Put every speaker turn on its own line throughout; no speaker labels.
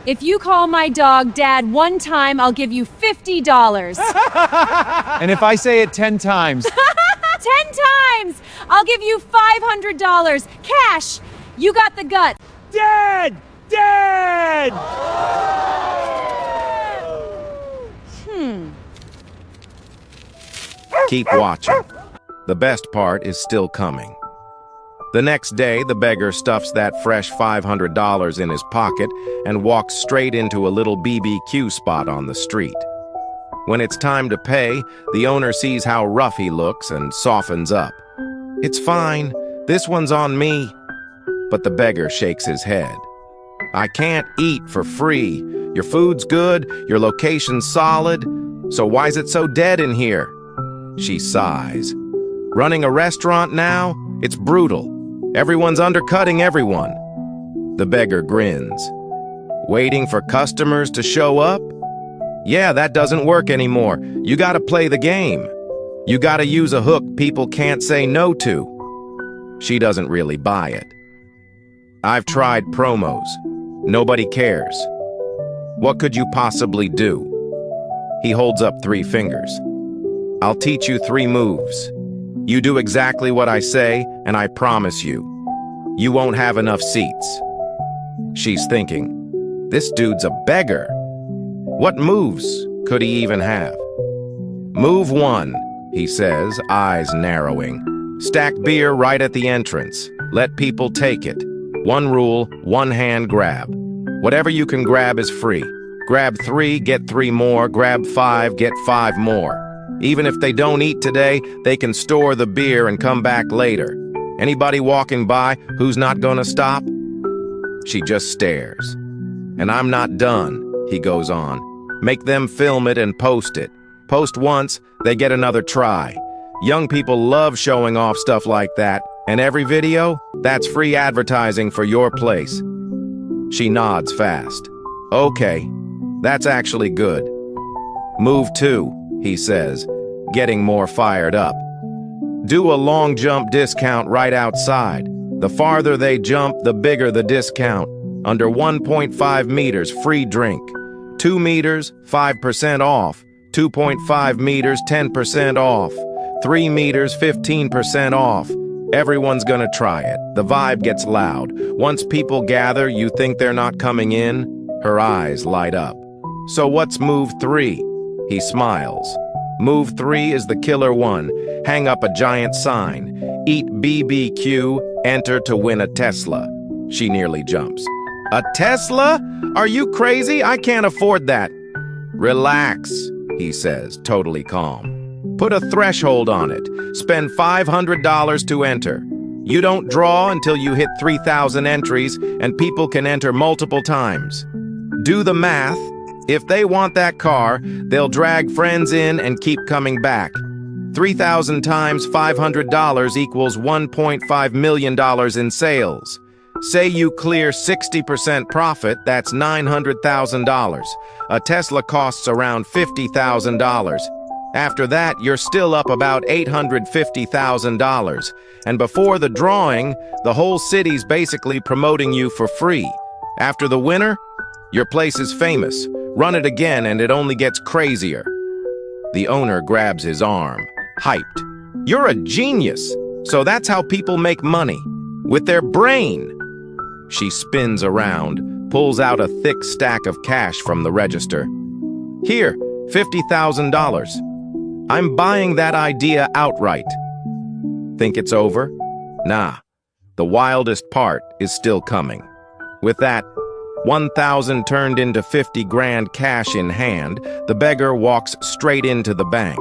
If you call my dog Dad one time, I'll give you $50.
And if I say it 10 times?
10 times! I'll give you $500. Cash! You got the gut.
Dad! Dad!
Keep watching. The best part is still coming. The next day, the beggar stuffs that fresh $500 in his pocket and walks straight into a little BBQ spot on the street. When it's time to pay, the owner sees how rough he looks and softens up. "It's fine. This one's on me." But the beggar shakes his head. "I can't eat for free. Your food's good, your location's solid, so why's it so dead in here?" She sighs. "Running a restaurant now? It's brutal. Everyone's undercutting everyone." The beggar grins. "Waiting for customers to show up? Yeah, that doesn't work anymore. You gotta play the game. You gotta use a hook people can't say no to." She doesn't really buy it. "I've tried promos. Nobody cares. What could you possibly do?" He holds up 3 fingers. "I'll teach you 3 moves. You do exactly what I say, and I promise you, you won't have enough seats." She's thinking, this dude's a beggar. What moves could he even have? "Move 1, he says, eyes narrowing. "Stack beer right at the entrance. Let people take it. 1 rule, 1 hand grab. Whatever you can grab is free. Grab 3, get 3 more. Grab 5, get 5 more. Even if they don't eat today, they can store the beer and come back later. Anybody walking by who's not gonna stop?" She just stares. "And I'm not done," he goes on. "Make them film it and post it. Post once, they get another try. Young people love showing off stuff like that, and every video, that's free advertising for your place." She nods fast. "Okay, that's actually good." "Move 2, he says, getting more fired up. "Do a long jump discount right outside. The farther they jump, the bigger the discount. Under 1.5 meters, free drink. 2 meters, 5% off. 2.5 meters, 10% off. 3 meters, 15% off. Everyone's gonna try it. The vibe gets loud. Once people gather, you think they're not coming in?" Her eyes light up. "So what's move 3? He smiles. "Move 3 is the killer one. Hang up a giant sign. Eat BBQ, enter to win a Tesla." She nearly jumps. "A Tesla? Are you crazy? I can't afford that." "Relax," he says, totally calm. "Put a threshold on it. Spend $500 to enter. You don't draw until you hit 3,000 entries, and people can enter multiple times. Do the math. If they want that car, they'll drag friends in and keep coming back. 3,000 times $500 equals $1.5 million in sales. Say you clear 60% profit, that's $900,000. A Tesla costs around $50,000. After that, you're still up about $850,000. And before the drawing, the whole city's basically promoting you for free. After the winner, your place is famous. Run it again and it only gets crazier." The owner grabs his arm, hyped. "You're a genius! So that's how people make money. With their brain!" She spins around, pulls out a thick stack of cash from the register. "Here, $50,000. I'm buying that idea outright." Think it's over? Nah. The wildest part is still coming. With that, 1,000 turned into 50 grand cash in hand, the beggar walks straight into the bank.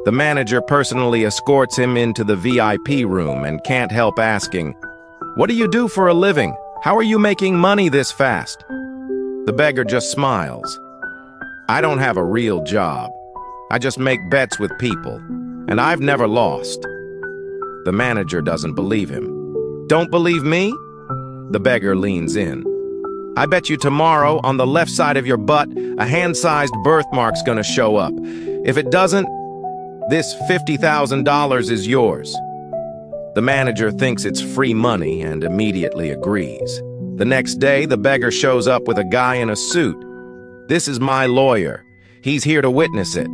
The manager personally escorts him into the VIP room and can't help asking, "What do you do for a living? How are you making money this fast?" The beggar just smiles. "I don't have a real job. I just make bets with people, and I've never lost." The manager doesn't believe him. "Don't believe me?" The beggar leans in. "I bet you tomorrow, on the left side of your butt, a hand-sized birthmark's gonna show up. If it doesn't, this $50,000 is yours." The manager thinks it's free money and immediately agrees. The next day, the beggar shows up with a guy in a suit. "This is my lawyer. He's here to witness it."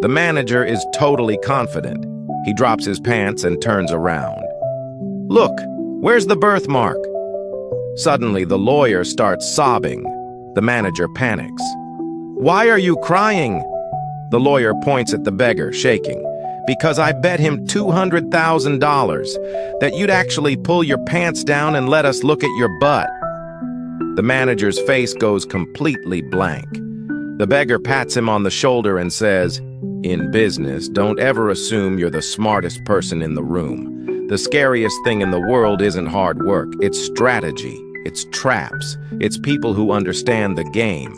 The manager is totally confident. He drops his pants and turns around. "Look, where's the birthmark?" Suddenly, the lawyer starts sobbing. The manager panics. "Why are you crying?" The lawyer points at the beggar, shaking. "Because I bet him $200,000 that you'd actually pull your pants down and let us look at your butt." The manager's face goes completely blank. The beggar pats him on the shoulder and says, "In business, don't ever assume you're the smartest person in the room. The scariest thing in the world isn't hard work, it's strategy, it's traps, it's people who understand the game."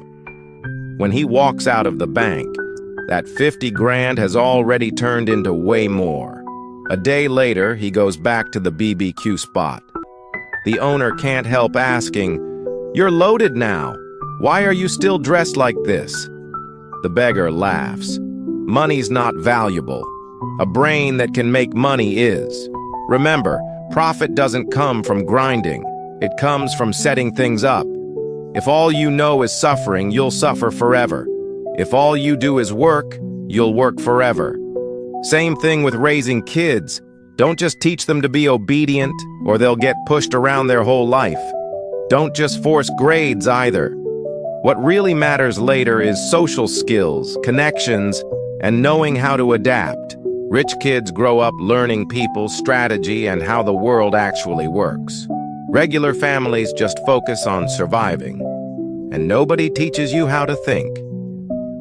When he walks out of the bank, that 50 grand has already turned into way more. A day later, he goes back to the BBQ spot. The owner can't help asking, "You're loaded now. Why are you still dressed like this?" The beggar laughs. "Money's not valuable. A brain that can make money is. Remember, profit doesn't come from grinding. It comes from setting things up. If all you know is suffering, you'll suffer forever. If all you do is work, you'll work forever." Same thing with raising kids. Don't just teach them to be obedient, or they'll get pushed around their whole life. Don't just force grades either. What really matters later is social skills, connections, and knowing how to adapt. Rich kids grow up learning people, strategy, and how the world actually works. Regular families just focus on surviving, and nobody teaches you how to think.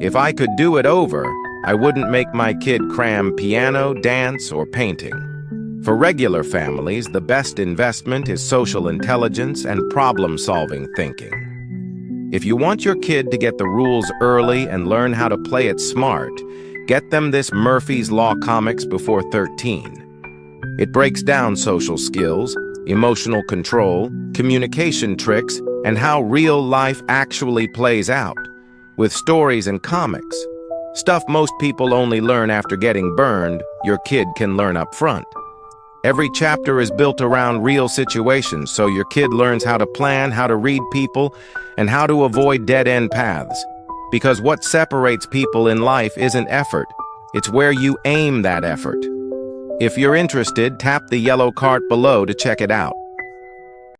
If I could do it over, I wouldn't make my kid cram piano, dance, or painting. For regular families, the best investment is social intelligence and problem-solving thinking. If you want your kid to get the rules early and learn how to play it smart, get them this Murphy's Law comics before 13. It breaks down social skills, emotional control, communication tricks, and how real life actually plays out, with stories and comics. Stuff most people only learn after getting burned, your kid can learn up front. Every chapter is built around real situations, so your kid learns how to plan, how to read people, and how to avoid dead-end paths. Because what separates people in life isn't effort, it's where you aim that effort. If you're interested, tap the yellow cart below to check it out.